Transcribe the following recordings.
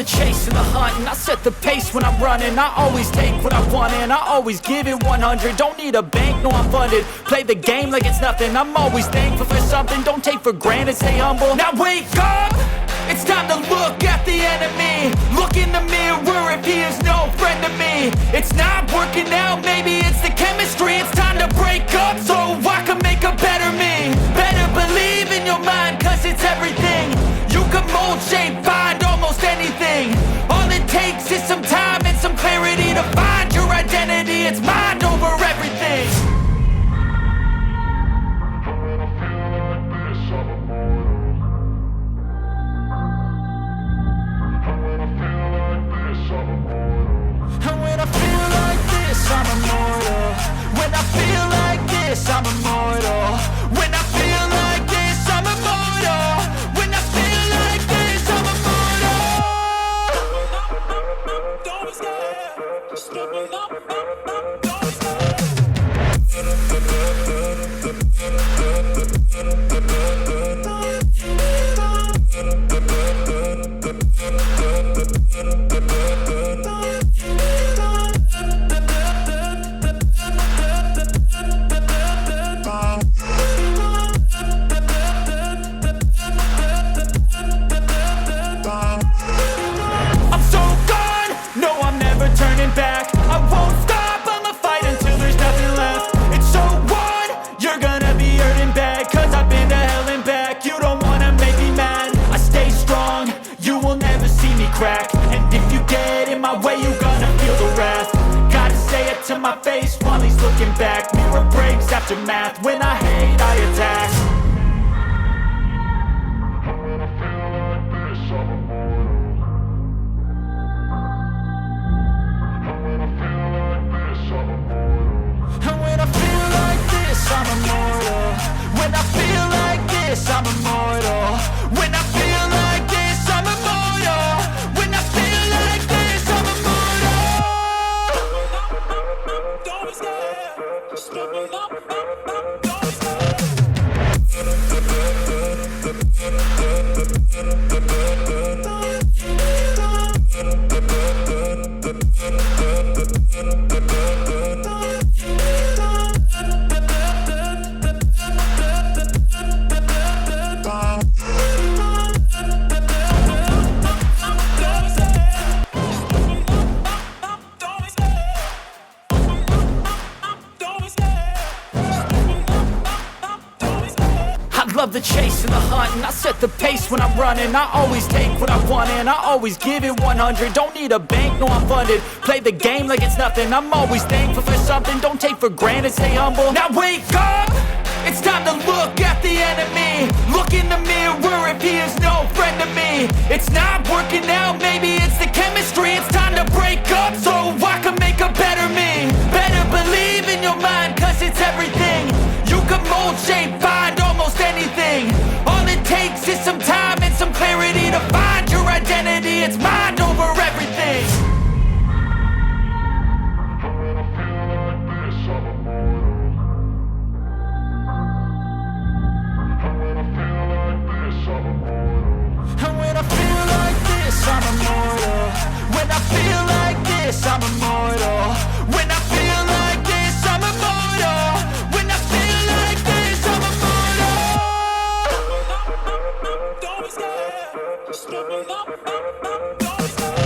the chase and the hunt, and I set the pace when I'm running. I always take what I want and I always give it 100. Don't need a bank, no I'm funded. Play the game like it's nothing. I'm always thankful for something. Don't take for granted, stay humble. Now wake up! It's time to look at the enemy. Look in the mirror if he is no friend to me. It's not working out, maybe it's the chemistry. It's time to break up so I can make a better me. Better believe in your mind, cause it's everything. You can mold, shape, find almost anything. All it takes is some time and some clarity to find your identity. It's mind over everything. And when I feel like this, I'm immortal. When I feel like this, I'm immortal. When I feel like this, I'm immortal. When I feel like this, I'm immortal. Don't be scared. Just give me up. Don't be scared. Turning back, I won't stop, I'ma fight until there's nothing left. It's so on, you're gonna be hurting bad, cause I've been to hell and back. You don't wanna make me mad, I stay strong, you will never see me crack. And if you get in my way, you're gonna feel the wrath. Gotta say it to my face while he's looking back. Mirror breaks after math, when I hate, I attack. I'm immortal. When I feel like this, I'm immortal. When I feel like this, I'm immortal. When I feel like this, I'm immortal. Don't be scared. Just give me up. Don't be love the chase and the hunt, and I set the pace when I'm running. I always take what I want and I always give it 100. Don't need a bank, no I'm funded. Play the game like it's nothing. I'm always thankful for something. Don't take for granted, stay humble. Now wake up! It's time to look at the enemy. Look in the mirror if he is no friend to me. It's not working out, maybe it's the chemistry. It's time to break up so I can make a better me. Better believe in your mind, cause it's everything. You can mold, shape, find almost anything. All it takes is some time and some clarity to find your identity. It's mind over everything. And when I feel like this, I'm immortal. When I feel like this, I'm immortal. When I feel like this, I'm immortal. When I feel like this, I'm immortal. Don't be scared. Just give me up. Don't be scared.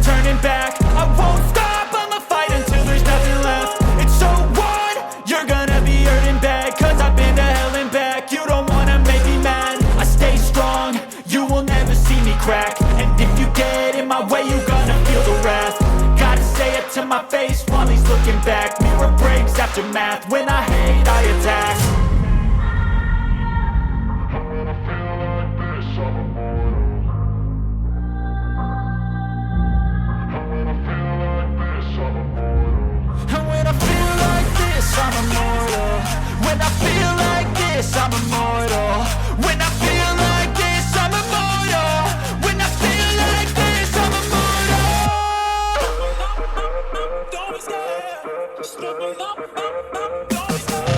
Turning back, I won't stop, I'ma fight until there's nothing left. It's so on, you're gonna be hurting bad, cause I've been to hell and back. You don't wanna make me mad, I stay strong, you will never see me crack. And if you get in my way, you're gonna feel the wrath. Gotta say it to my face while he's looking back. Mirror breaks after math, when I hate, I attack. I'm immortal. this, I'm immortal. When I feel like this, I'm immortal. When I feel like this, I'm immortal. Don't be scared. Just level up. Don't be scared.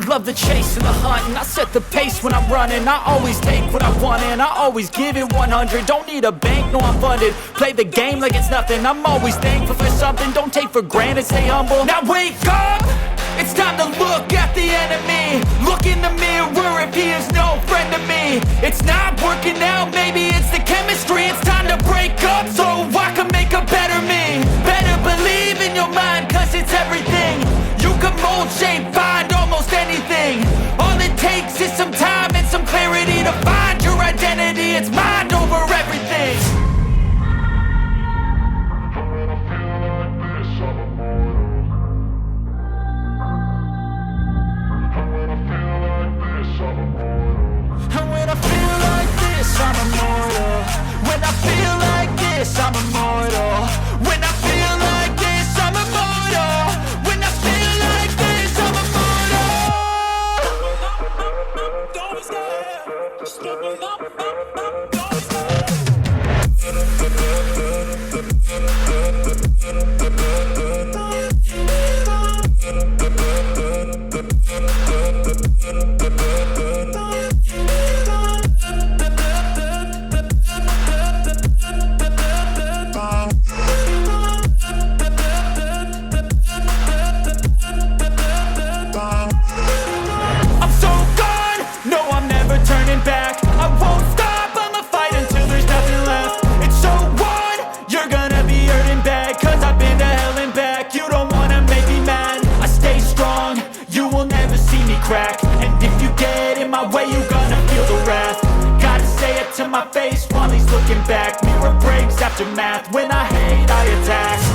Love the chase and the hunt, and I set the pace when I'm running. I always take what I want and I always give it 100. Don't need a bank, no I'm funded. Play the game like it's nothing. I'm always thankful for something. Don't take for granted, stay humble. Now wake up! It's time to look at the enemy. Look in the mirror if he is no friend to me. It's not working out, maybe it's the chemistry. It's time to break up so I can make a better me. Better believe in your mind, cause it's everything. You can mold, shape, find almost anything. All it takes is some time and some clarity to find your identity. It's mind over everything. And when I feel like this, I'm immortal. When I feel like this, I'm immortal. When I feel like this, I'm immortal. When I feel like this, I'm immortal. Don't be scared. Just level up. Don't be scared. Turning back, I won't stop, I'ma fight until there's nothing left. It's so what? You're gonna be hurting bad, cause I've been to hell and back. You don't wanna make me mad, I stay strong, you will never see me crack. And if you get in my way, you're gonna feel the wrath. Gotta say it to my face while he's looking back. Mirror breaks after math, when I hate I attack.